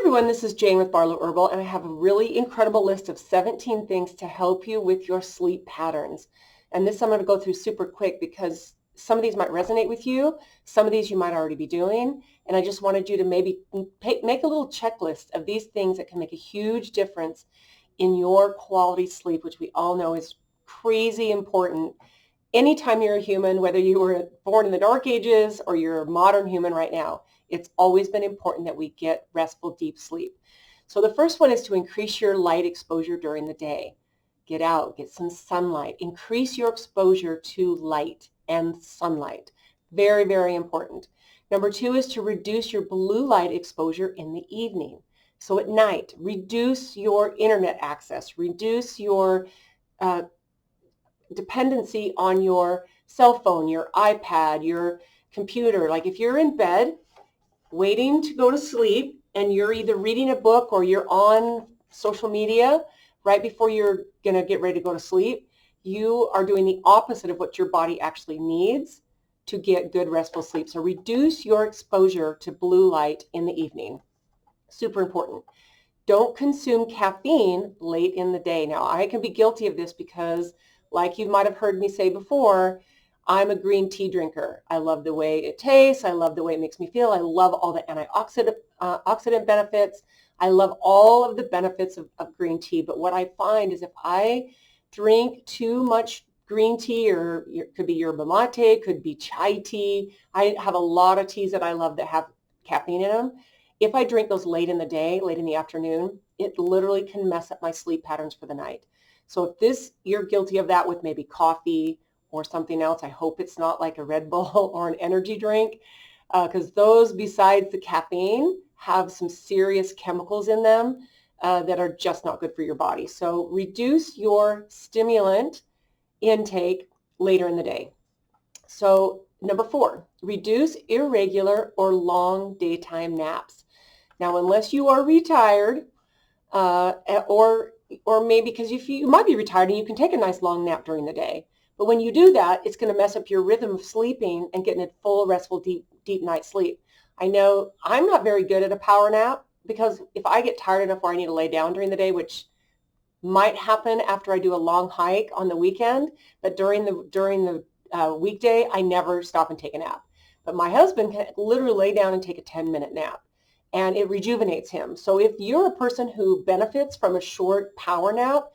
everyone, this is Jane with Barlow Herbal, and I have a really incredible list of 17 things to help you with your sleep patterns. And this I'm going to go through super quick because some of these might resonate with you, some of these you might already be doing, and I just wanted you to maybe make a little checklist of these things that can make a huge difference in your quality sleep, which we all know is crazy important. Anytime you're a human, whether you were born in the dark ages or you're a modern human right now, it's always been important that we get restful, deep sleep. So the first one is to increase your light exposure during the day. Get out, get some sunlight, increase your exposure to light and sunlight. Very, very important. Number two is to reduce your blue light exposure in the evening. So at night, reduce your internet access, reduce your dependency on your cell phone, your iPad, your computer. Like if you're in bed waiting to go to sleep and you're either reading a book or you're on social media right before you're going to get ready to go to sleep, you are doing the opposite of what your body actually needs to get good restful sleep. So reduce your exposure to blue light in the evening. Super important. Don't consume caffeine late in the day. Now, I can be guilty of this because, like you might have heard me say before, I'm a green tea drinker. I love the way it tastes. I love the way it makes me feel. I love all the antioxidant benefits. I love all of the benefits of green tea. But what I find is if I drink too much green tea, or it could be yerba mate, could be chai tea. I have a lot of teas that I love that have caffeine in them. If I drink those late in the day, late in the afternoon, it literally can mess up my sleep patterns for the night. So if you're guilty of that with maybe coffee or something else, I hope it's not like a Red Bull or an energy drink, because those, besides the caffeine, have some serious chemicals in them that are just not good for your body. So reduce your stimulant intake later in the day. So number 4, reduce irregular or long daytime naps. Now, unless you are retired, or maybe because you might be retired and you can take a nice long nap during the day. But when you do that, it's going to mess up your rhythm of sleeping and getting a full, restful, deep night sleep. I know I'm not very good at a power nap because if I get tired enough where I need to lay down during the day, which might happen after I do a long hike on the weekend, but during the weekday, I never stop and take a nap. But my husband can literally lay down and take a 10-minute nap, and it rejuvenates him. So if you're a person who benefits from a short power nap,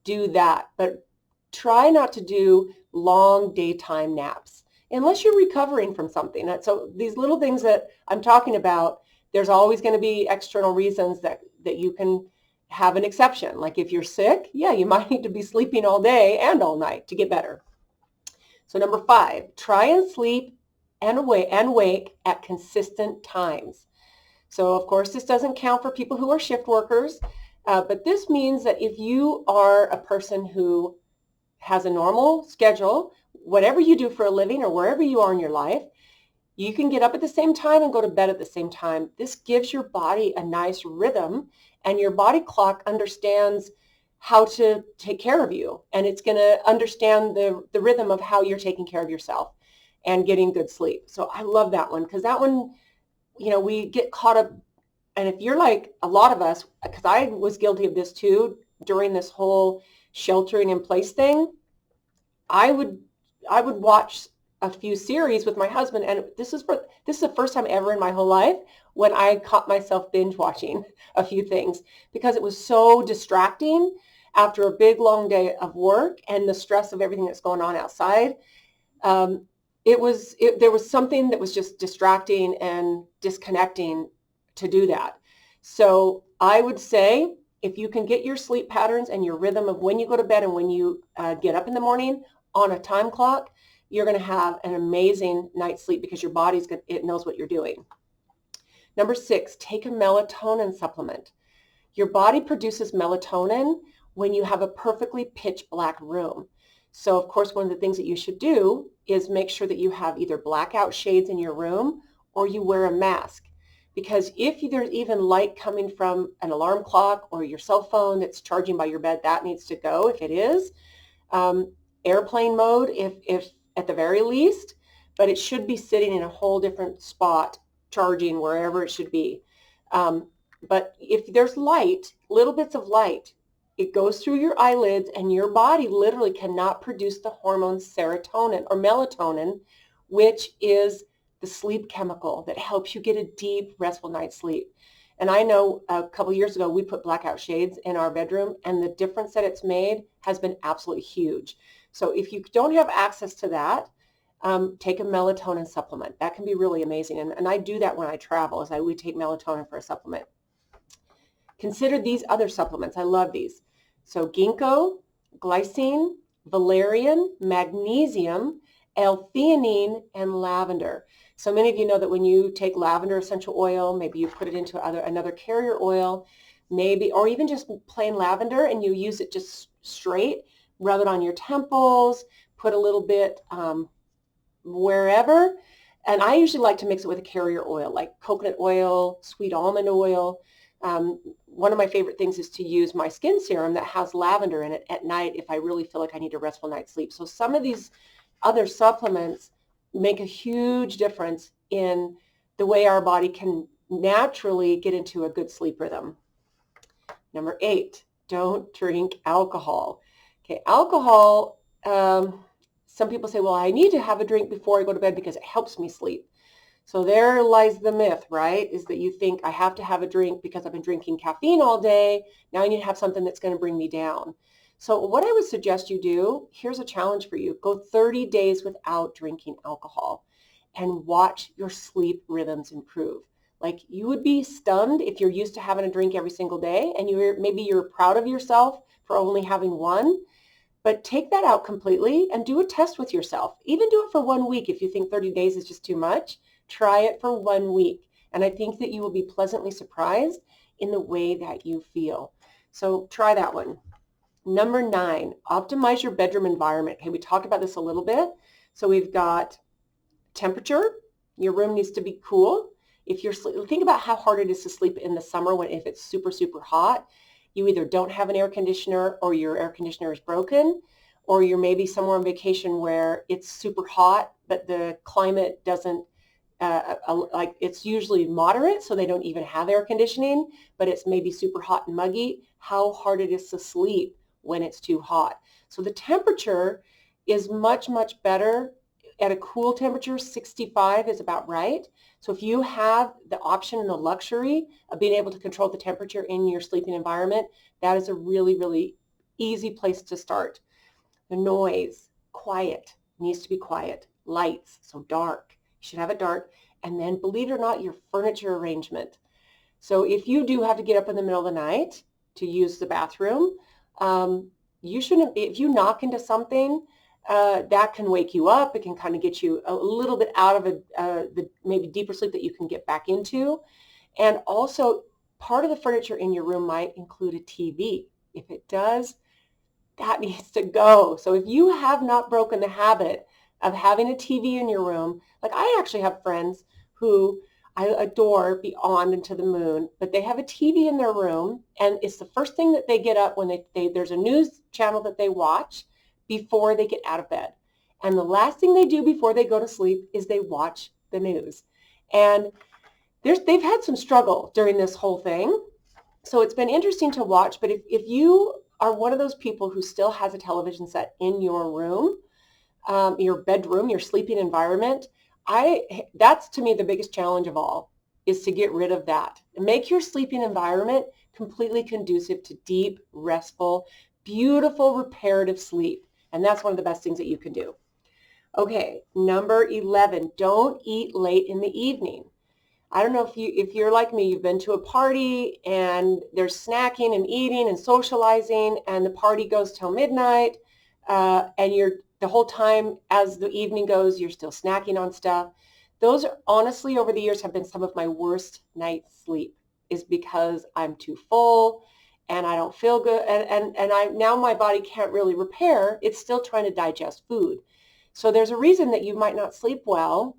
do that. But try not to do long daytime naps unless you're recovering from something. So these little things that I'm talking about, there's always going to be external reasons that you can have an exception. Like if you're sick, yeah, you might need to be sleeping all day and all night to get better. So number 5, try and sleep and wake at consistent times. So of course, this doesn't count for people who are shift workers, but this means that if you are a person who has a normal schedule, whatever you do for a living or wherever you are in your life, you can get up at the same time and go to bed at the same time. This gives your body a nice rhythm, and your body clock understands how to take care of you, and it's going to understand the rhythm of how you're taking care of yourself and getting good sleep. So I love that one because that one, we get caught up. And if you're like a lot of us, because I was guilty of this too during this whole sheltering in place thing, I would watch a few series with my husband, and this is the first time ever in my whole life when I caught myself binge watching a few things because it was so distracting after a big long day of work and the stress of everything that's going on outside. There was something that was just distracting and disconnecting to do that. So I would say if you can get your sleep patterns and your rhythm of when you go to bed and when you get up in the morning on a time clock, you're going to have an amazing night's sleep because your it knows what you're doing. Number 6, take a melatonin supplement. Your body produces melatonin when you have a perfectly pitch black room. So of course, one of the things that you should do is make sure that you have either blackout shades in your room or you wear a mask. Because if there's even light coming from an alarm clock or your cell phone that's charging by your bed, that needs to go if it is. Airplane mode, if at the very least, but it should be sitting in a whole different spot, charging wherever it should be. But if there's light, little bits of light, it goes through your eyelids and your body literally cannot produce the hormone serotonin or melatonin, which is the sleep chemical that helps you get a deep, restful night's sleep. And I know a couple years ago, we put blackout shades in our bedroom, and the difference that it's made has been absolutely huge. So if you don't have access to that, take a melatonin supplement. That can be really amazing. And I do that when I travel, is I would take melatonin for a supplement. Consider these other supplements. I love these. So Ginkgo, Glycine, Valerian, Magnesium, L-theanine, and Lavender. So many of you know that when you take lavender essential oil, maybe you put it into another carrier oil, maybe, or even just plain lavender, and you use it just straight, rub it on your temples, put a little bit wherever. And I usually like to mix it with a carrier oil, like coconut oil, sweet almond oil. One of my favorite things is to use my skin serum that has lavender in it at night if I really feel like I need a restful night's sleep. So some of these other supplements make a huge difference in the way our body can naturally get into a good sleep rhythm. Number 8, don't drink alcohol. Okay, alcohol, some people say, well, I need to have a drink before I go to bed because it helps me sleep. So there lies the myth, right? Is that you think I have to have a drink because I've been drinking caffeine all day. Now I need to have something that's going to bring me down. So what I would suggest you do, here's a challenge for you. Go 30 days without drinking alcohol and watch your sleep rhythms improve. Like, you would be stunned if you're used to having a drink every single day and maybe you're proud of yourself for only having one. But take that out completely and do a test with yourself. Even do it for 1 week if you think 30 days is just too much. Try it for 1 week. And I think that you will be pleasantly surprised in the way that you feel. So try that one. Number 9, optimize your bedroom environment. Okay, we talked about this a little bit. So we've got temperature. Your room needs to be cool. If you're think about how hard it is to sleep in the summer if it's super, super hot. You either don't have an air conditioner or your air conditioner is broken, or you're maybe somewhere on vacation where it's super hot, but the climate doesn't, like, it's usually moderate, so they don't even have air conditioning, but it's maybe super hot and muggy. How hard it is to sleep when it's too hot. So the temperature is much, much better. At a cool temperature, 65 is about right. So if you have the option and the luxury of being able to control the temperature in your sleeping environment, that is a really, really easy place to start. The noise, quiet, needs to be quiet. Lights, so dark. You should have it dark. And then, believe it or not, your furniture arrangement. So if you do have to get up in the middle of the night to use the bathroom, you shouldn't be, if you knock into something, that can wake you up. It can kind of get you a little bit out of the maybe deeper sleep that you can get back into. And also, part of the furniture in your room might include a TV. If it does, that needs to go. So if you have not broken the habit of having a TV in your room, like, I actually have friends who I adore beyond and to the moon, but they have a TV in their room, and it's the first thing that they get up when there's a news channel that they watch before they get out of bed. And the last thing they do before they go to sleep is they watch the news. And they've had some struggle during this whole thing. So it's been interesting to watch, but if you are one of those people who still has a television set in your room, your bedroom, your sleeping environment, that's to me the biggest challenge of all, is to get rid of that and make your sleeping environment completely conducive to deep, restful, beautiful, reparative sleep. And that's one of the best things that you can do. Okay, number 11, don't eat late in the evening. I don't know if you're like me, you've been to a party and there's snacking and eating and socializing, and the party goes till midnight, and the whole time as the evening goes, you're still snacking on stuff. Those are, honestly, over the years, have been some of my worst night's sleep, is because I'm too full and I don't feel good, and now my body can't really repair. It's still trying to digest food. So there's a reason that you might not sleep well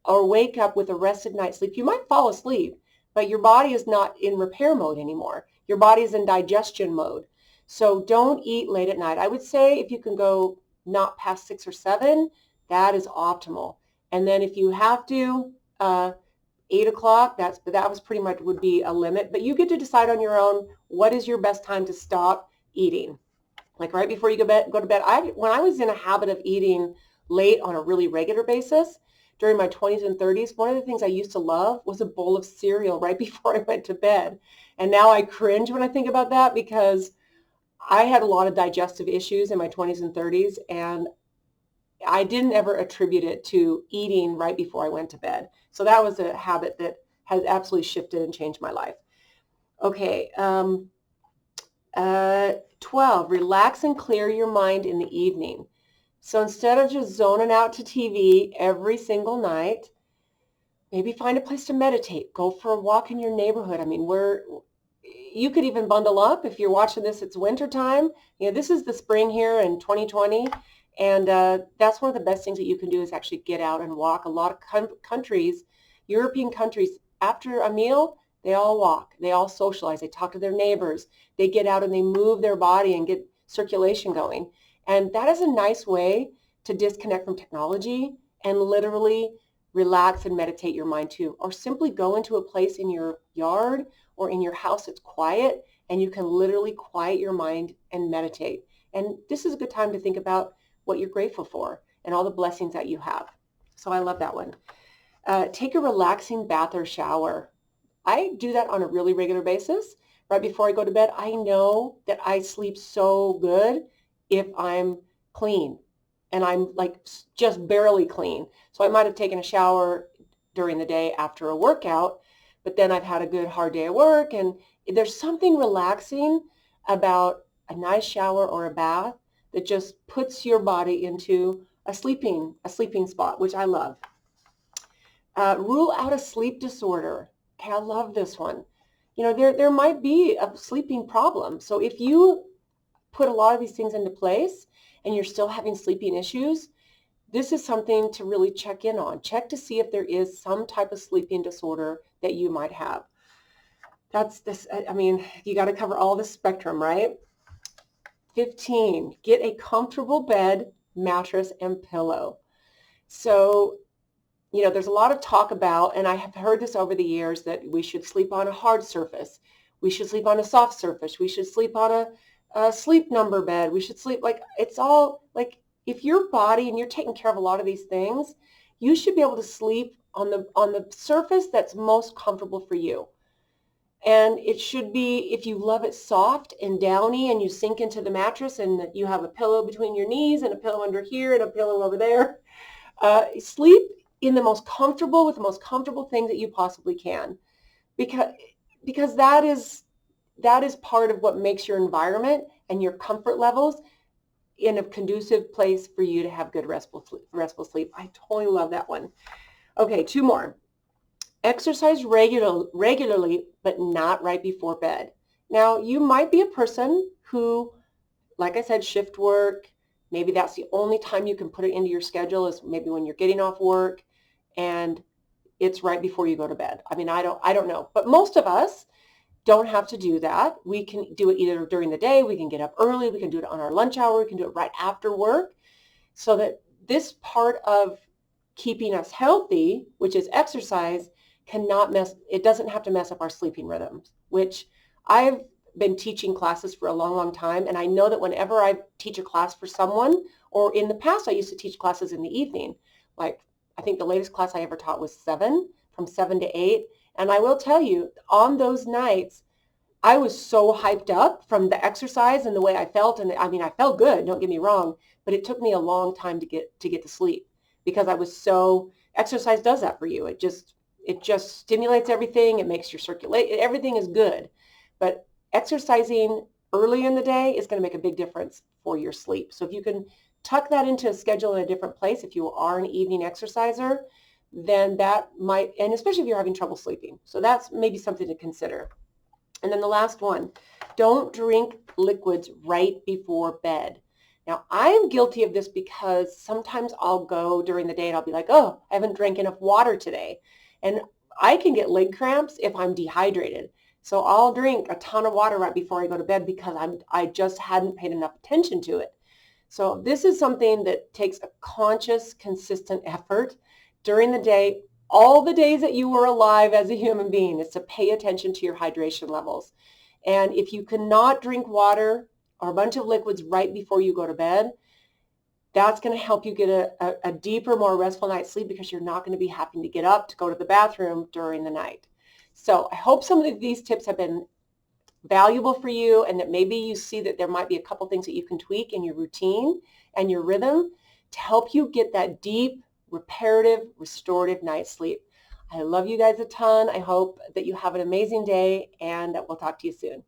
or wake up with a rested night's sleep. You might fall asleep, but your body is not in repair mode anymore. Your body is in digestion mode. So don't eat late at night. I would say if you can go not past 6 or 7, that is optimal. And then if you have to, 8 o'clock, that was pretty much would be a limit, but you get to decide on your own what is your best time to stop eating. Like right before you go to bed. When I was in a habit of eating late on a really regular basis during my 20s and 30s, one of the things I used to love was a bowl of cereal right before I went to bed. And now I cringe when I think about that because I had a lot of digestive issues in my 20s and 30s, and I didn't ever attribute it to eating right before I went to bed. So that was a habit that has absolutely shifted and changed my life. Okay. 12, relax and clear your mind in the evening. So instead of just zoning out to TV every single night, maybe find a place to meditate. Go for a walk in your neighborhood. I mean, you could even bundle up. If you're watching this, it's winter time. You know, this is the spring here in 2020. And that's one of the best things that you can do is actually get out and walk. A lot of countries, European countries, after a meal, they all walk. They all socialize. They talk to their neighbors. They get out and they move their body and get circulation going. And that is a nice way to disconnect from technology and literally relax and meditate your mind too. Or simply go into a place in your yard or in your house that's quiet and you can literally quiet your mind and meditate. And this is a good time to think about what you're grateful for and all the blessings that you have. So I love that one. Take a relaxing bath or shower. I do that on a really regular basis. Right before I go to bed, I know that I sleep so good if I'm clean and I'm like just barely clean. So I might have taken a shower during the day after a workout, but then I've had a good hard day at work, and there's something relaxing about a nice shower or a bath that just puts your body into a sleeping spot, which I love. Rule out a sleep disorder. Okay, I love this one. You know, there might be a sleeping problem. So if you put a lot of these things into place and you're still having sleeping issues, this is something to really check in on. Check to see if there is some type of sleeping disorder that you might have. That's this, I mean, you got to cover all the spectrum, right? 15, get a comfortable bed, mattress, and pillow. So, you know, there's a lot of talk about, and I have heard this over the years, that we should sleep on a hard surface. We should sleep on a soft surface. We should sleep on a sleep number bed. We should sleep, like, it's all, like, if your body and you're taking care of a lot of these things, you should be able to sleep on the surface that's most comfortable for you. And it should be, if you love it soft and downy and you sink into the mattress and you have a pillow between your knees and a pillow under here and a pillow over there, sleep in the most comfortable, with the most comfortable thing that you possibly can, because that is part of what makes your environment and your comfort levels in a conducive place for you to have good restful sleep. I totally love that one. Okay, 2 more. Exercise regularly, but not right before bed. Now, you might be a person who, like I said, shift work. Maybe that's the only time you can put it into your schedule, is maybe when you're getting off work and it's right before you go to bed. I mean, I don't know, but most of us don't have to do that. We can do it either during the day. We can get up early. We can do it on our lunch hour. We can do it right after work, so that this part of keeping us healthy, which is exercise, it doesn't have to mess up our sleeping rhythms, which I've been teaching classes for a long, long time. And I know that whenever I teach a class for someone, or in the past, I used to teach classes in the evening. Like, I think the latest class I ever taught was from 7 to 8. And I will tell you, on those nights, I was so hyped up from the exercise and the way I felt. And I mean, I felt good, don't get me wrong, but it took me a long time to get to sleep, because I was exercise does that for you. It just stimulates everything. It makes your everything is good. But exercising early in the day is going to make a big difference for your sleep. So if you can tuck that into a schedule in a different place, if you are an evening exerciser, then that might, and especially if you're having trouble sleeping. So that's maybe something to consider. And then the last one, don't drink liquids right before bed. Now, I'm guilty of this because sometimes I'll go during the day and I'll be like, oh, I haven't drank enough water today. And I can get leg cramps if I'm dehydrated. So I'll drink a ton of water right before I go to bed because I just hadn't paid enough attention to it. So this is something that takes a conscious, consistent effort during the day. all the days that you were alive as a human being is to pay attention to your hydration levels. And if you cannot drink water or a bunch of liquids right before you go to bed, that's going to help you get a deeper, more restful night's sleep, because you're not going to be having to get up to go to the bathroom during the night. So I hope some of these tips have been valuable for you, and that maybe you see that there might be a couple things that you can tweak in your routine and your rhythm to help you get that deep, reparative, restorative night's sleep. I love you guys a ton. I hope that you have an amazing day, and we'll talk to you soon.